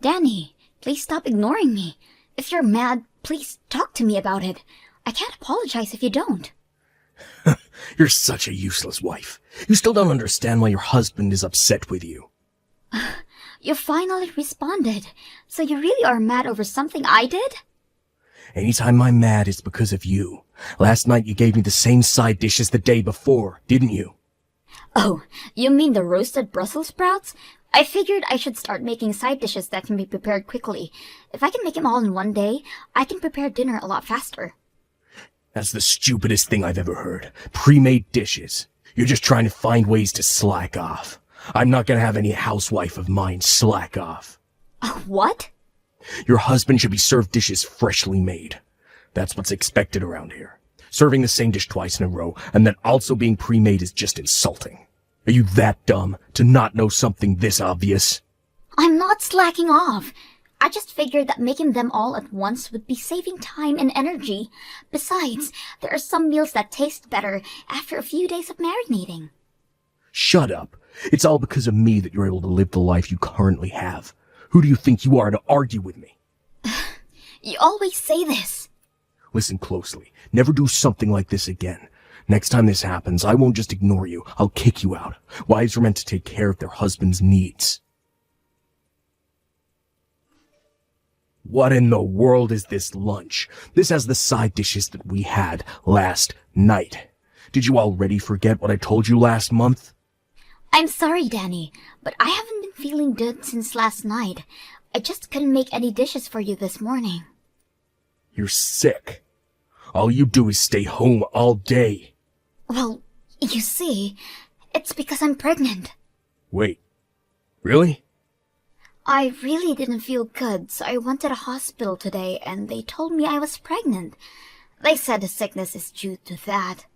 Danny, please stop ignoring me. If you're mad, please talk to me about it. I can't apologize if you don't. You're such a useless wife. You still don't understand why your husband is upset with you. You finally responded. So you really are mad over something I did? Anytime I'm mad, it's because of you. Last night you gave me the same side dish as the day before, didn't you? Oh, you mean the roasted Brussels sprouts? I figured I should start making side dishes that can be prepared quickly. If I can make them all in one day, I can prepare dinner a lot faster. That's the stupidest thing I've ever heard. Pre-made dishes. You're just trying to find ways to slack off. I'm not gonna have any housewife of mine slack off. What? Your husband should be served dishes freshly made. That's what's expected around here. Serving the same dish twice in a row, and then also being pre-made is just insulting. Are you that dumb to not know something this obvious? I'm not slacking off. I just figured that making them all at once would be saving time and energy. Besides, there are some meals that taste better after a few days of marinating. Shut up. It's all because of me that you're able to live the life you currently have. Who do you think you are to argue with me? You always say this. Listen closely. Never do something like this again. Next time this happens, I won't just ignore you. I'll kick you out. Wives are meant to take care of their husband's needs. What in the world is this lunch? This has the side dishes that we had last night. Did you already forget what I told you last month? I'm sorry, Danny, but I haven't been feeling good since last night. I just couldn't make any dishes for you this morning. You're sick. All you do is stay home all day. Well, you see, it's because I'm pregnant. Wait, really? I really didn't feel good, so I went to the hospital today and they told me I was pregnant. They said the sickness is due to that.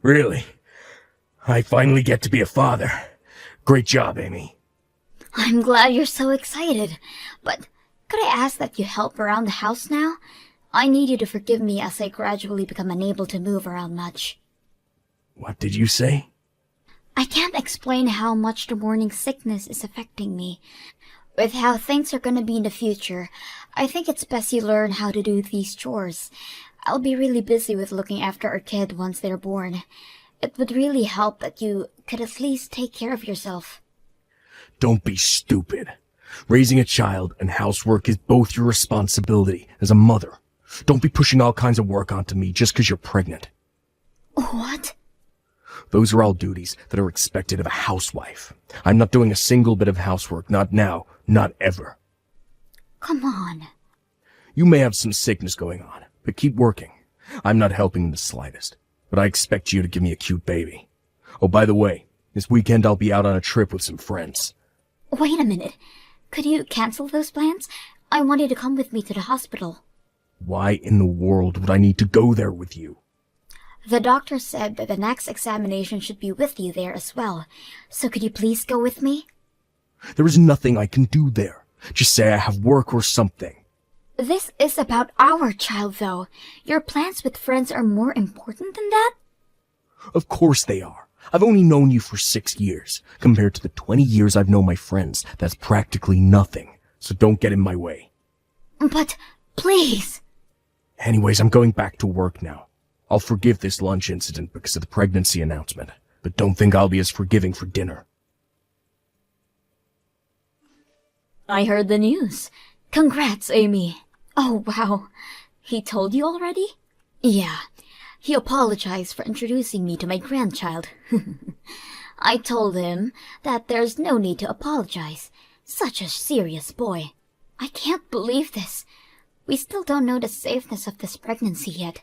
Really? I finally get to be a father. Great job, Amy. I'm glad you're so excited, but could I ask that you help around the house now? I need you to forgive me as I gradually become unable to move around much. What did you say? I can't explain how much the morning sickness is affecting me. With how things are gonna be in the future, I think it's best you learn how to do these chores. I'll be really busy with looking after our kid once they're born. It would really help that you could at least take care of yourself. Don't be stupid. Raising a child and housework is both your responsibility as a mother. Don't be pushing all kinds of work onto me just because you're pregnant. What? Those are all duties that are expected of a housewife. I'm not doing a single bit of housework, not now, not ever. Come on. You may have some sickness going on, but keep working. I'm not helping in the slightest, but I expect you to give me a cute baby. Oh, by the way, this weekend I'll be out on a trip with some friends. Wait a minute. Could you cancel those plans? I want you to come with me to the hospital. Why in the world would I need to go there with you? The doctor said that the next examination should be with you there as well. So could you please go with me? There is nothing I can do there. Just say I have work or something. This is about our child, though. Your plans with friends are more important than that? Of course they are. I've only known you for 6 years. Compared to the 20 years I've known my friends, that's practically nothing. So don't get in my way. But, please. Anyways, I'm going back to work now. I'll forgive this lunch incident because of the pregnancy announcement, but don't think I'll be as forgiving for dinner. I heard the news. Congrats, Amy. Oh, wow. He told you already? Yeah. He apologized for introducing me to my grandchild. I told him that there's no need to apologize. Such a serious boy. I can't believe this. We still don't know the safeness of this pregnancy yet.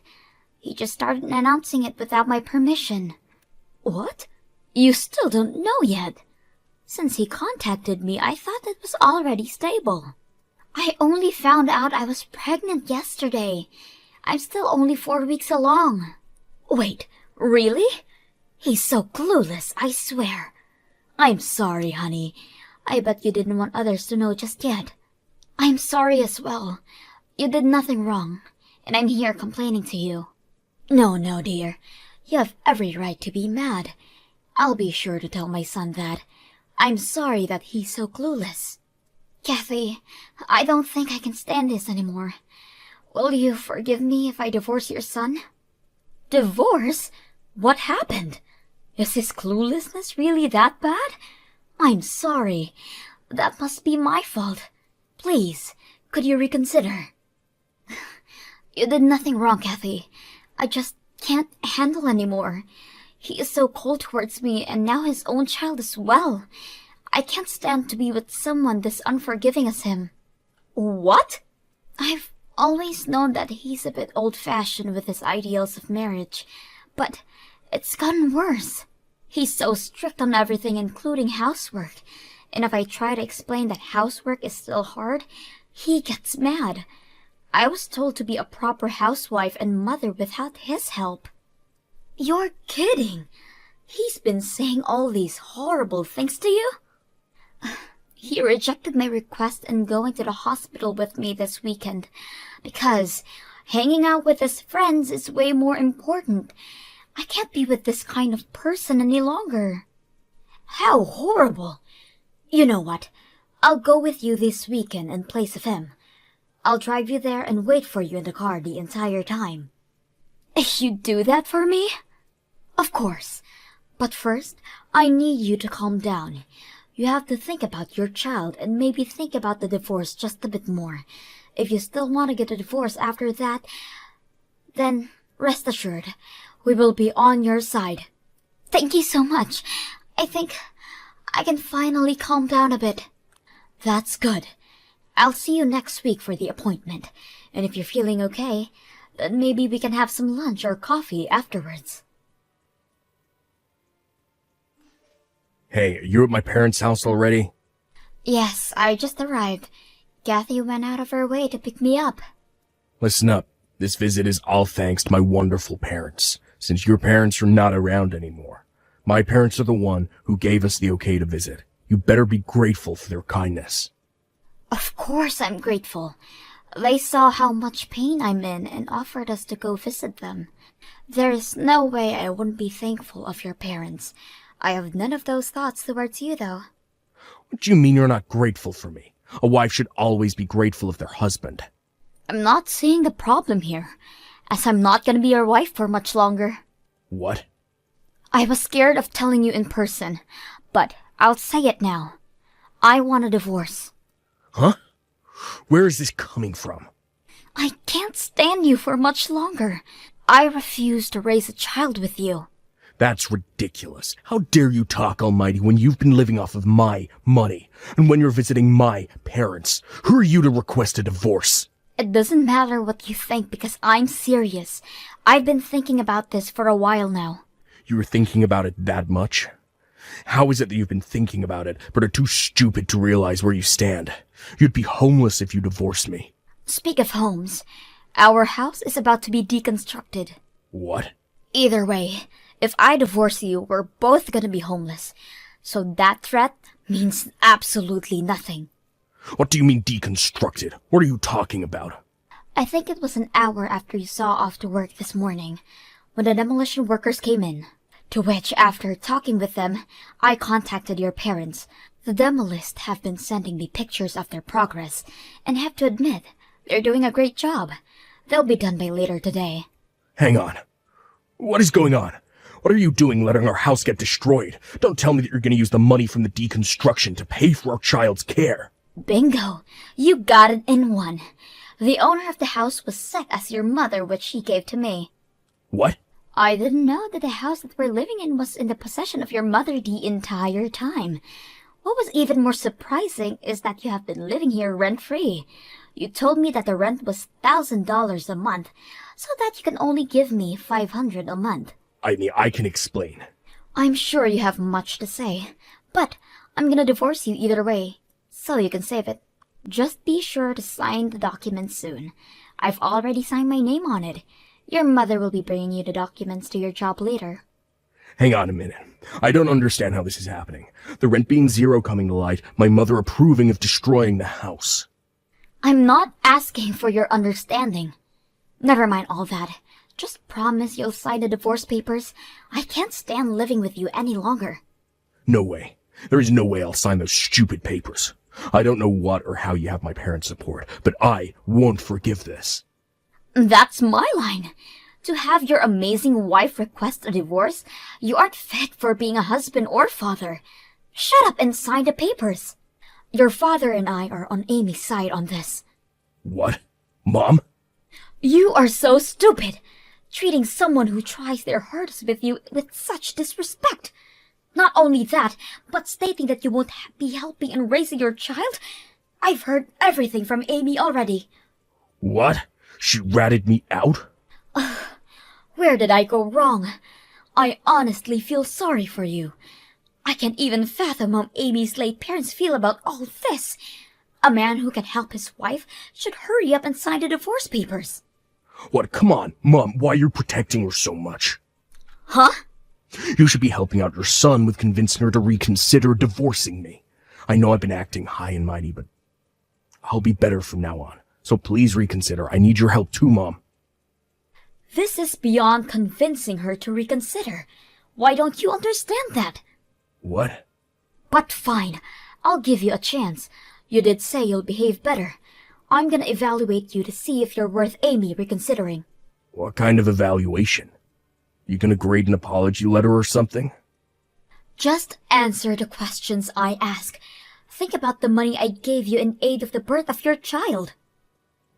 He just started announcing it without my permission. What? You still don't know yet? Since he contacted me, I thought it was already stable. I only found out I was pregnant yesterday. I'm still only 4 weeks along. Wait, really? He's so clueless, I swear. I'm sorry, honey. I bet you didn't want others to know just yet. I'm sorry as well. You did nothing wrong, and I'm here complaining to you. No, dear. You have every right to be mad. I'll be sure to tell my son that. I'm sorry that he's so clueless. Kathy, I don't think I can stand this anymore. Will you forgive me if I divorce your son? Divorce? What happened? Is his cluelessness really that bad? I'm sorry. That must be my fault. Please, could you reconsider? You did nothing wrong, Kathy. I just can't handle anymore. He is so cold towards me, and now his own child as well. I can't stand to be with someone this unforgiving as him. What? I've always known that he's a bit old-fashioned with his ideals of marriage, but it's gotten worse. He's so strict on everything, including housework, and if I try to explain that housework is still hard, he gets mad. I was told to be a proper housewife and mother without his help. You're kidding! He's been saying all these horrible things to you? He rejected my request and going to the hospital with me this weekend because hanging out with his friends is way more important. I can't be with this kind of person any longer. How horrible! You know what? I'll go with you this weekend in place of him. I'll drive you there and wait for you in the car the entire time. You'd do that for me? Of course. But first, I need you to calm down. You have to think about your child and maybe think about the divorce just a bit more. If you still want to get a divorce after that, then rest assured, we will be on your side. Thank you so much. I think I can finally calm down a bit. That's good. I'll see you next week for the appointment. And if you're feeling okay, then maybe we can have some lunch or coffee afterwards. Hey, are you at my parents' house already? Yes, I just arrived. Kathy went out of her way to pick me up. Listen up. This visit is all thanks to my wonderful parents, since your parents are not around anymore. My parents are the one who gave us the okay to visit. You better be grateful for their kindness. Of course I'm grateful. They saw how much pain I'm in and offered us to go visit them. There is no way I wouldn't be thankful of your parents. I have none of those thoughts towards you, though. What do you mean you're not grateful for me? A wife should always be grateful of their husband. I'm not seeing the problem here, as I'm not gonna be your wife for much longer. What? I was scared of telling you in person, but I'll say it now. I want a divorce. Huh? Where is this coming from? I can't stand you for much longer. I refuse to raise a child with you. That's ridiculous. How dare you talk, Almighty, when you've been living off of my money, and when you're visiting my parents? Who are you to request a divorce? It doesn't matter what you think because I'm serious. I've been thinking about this for a while now. You were thinking about it that much? How is it that you've been thinking about it, but are too stupid to realize where you stand? You'd be homeless if you divorced me. Speak of homes, our house is about to be deconstructed. What? Either way, if I divorce you, we're both gonna be homeless. So that threat means absolutely nothing. What do you mean deconstructed? What are you talking about? I think it was an hour after you saw off to work this morning, when the demolition workers came in. To which, after talking with them, I contacted your parents. The demolists have been sending me pictures of their progress, and have to admit, they're doing a great job. They'll be done by later today. Hang on. What is going on? What are you doing letting our house get destroyed? Don't tell me that you're going to use the money from the deconstruction to pay for our child's care. Bingo! You got it in one. The owner of the house was set as your mother, which she gave to me. What? I didn't know that the house that we're living in was in the possession of your mother the entire time. What was even more surprising is that you have been living here rent-free. You told me that the rent was $1,000 a month, so that you can only give me $500 a month. I mean, I can explain. I'm sure you have much to say, but I'm gonna divorce you either way, so you can save it. Just be sure to sign the document soon. I've already signed my name on it. Your mother will be bringing you the documents to your job later. Hang on a minute. I don't understand how this is happening. The rent being zero coming to light, my mother approving of destroying the house. I'm not asking for your understanding. Never mind all that. Just promise you'll sign the divorce papers. I can't stand living with you any longer. No way. There is no way I'll sign those stupid papers. I don't know what or how you have my parents' support, but I won't forgive this. That's my line. To have your amazing wife request a divorce, you aren't fit for being a husband or father. Shut up and sign the papers. Your father and I are on Amy's side on this. What? Mom? You are so stupid, treating someone who tries their hardest with you with such disrespect. Not only that, but stating that you won't be helping in raising your child. I've heard everything from Amy already. What? She ratted me out? Where did I go wrong? I honestly feel sorry for you. I can't even fathom how Amy's late parents feel about all this. A man who can help his wife should hurry up and sign the divorce papers. What? Come on, Mom, why are you protecting her so much? Huh? You should be helping out your son with convincing her to reconsider divorcing me. I know I've been acting high and mighty, but I'll be better from now on. So please reconsider. I need your help too, Mom. This is beyond convincing her to reconsider. Why don't you understand that? What? But fine, I'll give you a chance. You did say you'll behave better. I'm gonna evaluate you to see if you're worth Amy reconsidering. What kind of evaluation? You gonna grade an apology letter or something? Just answer the questions I ask. Think about the money I gave you in aid of the birth of your child.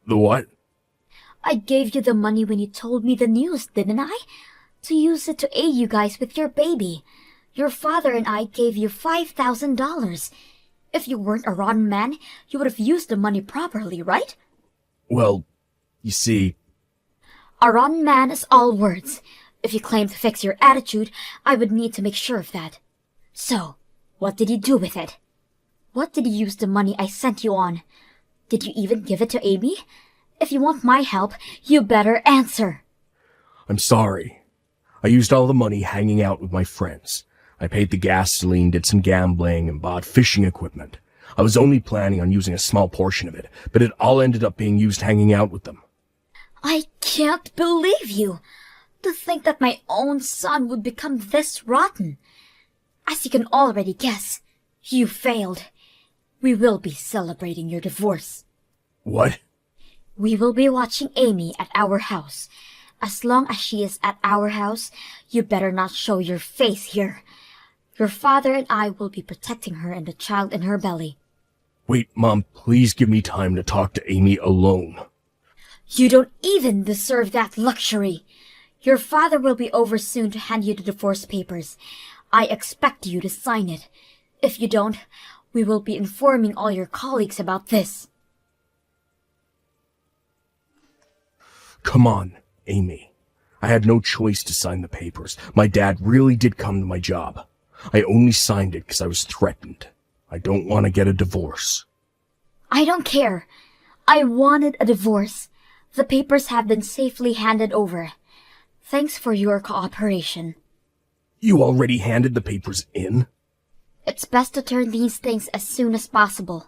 The what? I gave you the money when you told me the news, didn't I? To use it to aid you guys with your baby. Your father and I gave you $5,000. If you weren't a rotten man, you would have used the money properly, right? Well, you see... A rotten man is all words. If you claim to fix your attitude, I would need to make sure of that. So, what did you do with it? What did you use the money I sent you on? Did you even give it to Amy? If you want my help, you better answer. I'm sorry. I used all the money hanging out with my friends. I paid the gasoline, did some gambling, and bought fishing equipment. I was only planning on using a small portion of it, but it all ended up being used hanging out with them. I can't believe you. To think that my own son would become this rotten. As you can already guess, you failed. We will be celebrating your divorce. What? We will be watching Amy at our house. As long as she is at our house, you better not show your face here. Your father and I will be protecting her and the child in her belly. Wait, Mom, please give me time to talk to Amy alone. You don't even deserve that luxury. Your father will be over soon to hand you the divorce papers. I expect you to sign it. If you don't, we will be informing all your colleagues about this. Come on, Amy. I had no choice to sign the papers. My dad really did come to my job. I only signed it because I was threatened. I don't want to get a divorce. I don't care. I wanted a divorce. The papers have been safely handed over. Thanks for your cooperation. You already handed the papers in? It's best to turn these things as soon as possible.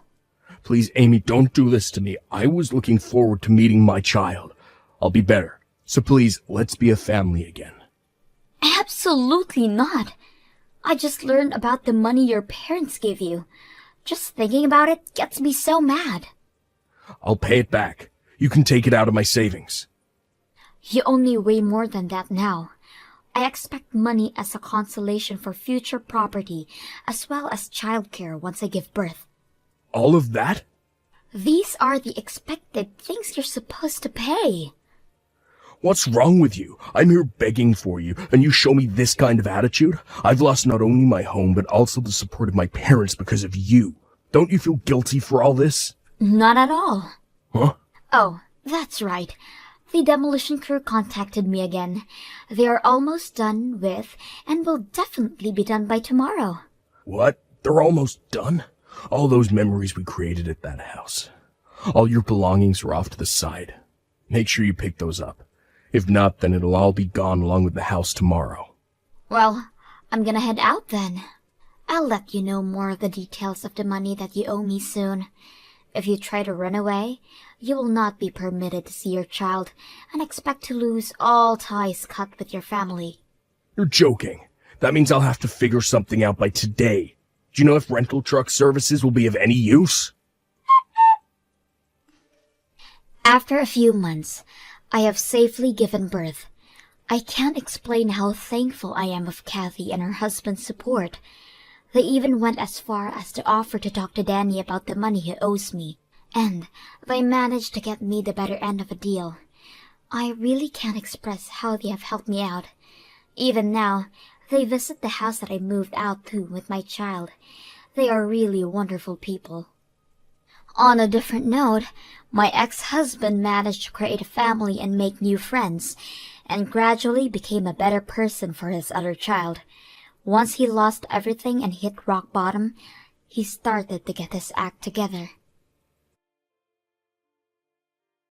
Please, Amy, don't do this to me. I was looking forward to meeting my child. I'll be better. So please, let's be a family again. Absolutely not. I just learned about the money your parents gave you. Just thinking about it gets me so mad. I'll pay it back. You can take it out of my savings. You only weigh more than that now. I expect money as a consolation for future property, as well as childcare once I give birth. All of that? These are the expected things you're supposed to pay. What's wrong with you? I'm here begging for you, and you show me this kind of attitude? I've lost not only my home, but also the support of my parents because of you. Don't you feel guilty for all this? Not at all. Huh? Oh, that's right. The demolition crew contacted me again. They are almost done with, and will definitely be done by tomorrow. What? They're almost done? All those memories we created at that house. All your belongings are off to the side. Make sure you pick those up. If not, then it'll all be gone along with the house tomorrow. Well, I'm gonna head out then. I'll let you know more of the details of the money that you owe me soon. If you try to run away, you will not be permitted to see your child and expect to lose all ties cut with your family. You're joking. That means I'll have to figure something out by today. Do you know if rental truck services will be of any use? After a few months, I have safely given birth. I can't explain how thankful I am of Kathy and her husband's support. They even went as far as to offer to talk to Danny about the money he owes me, and they managed to get me the better end of a deal. I really can't express how they have helped me out. Even now, they visit the house that I moved out to with my child. They are really wonderful people. On a different note, my ex-husband managed to create a family and make new friends, and gradually became a better person for his other child. Once he lost everything and hit rock bottom, he started to get his act together.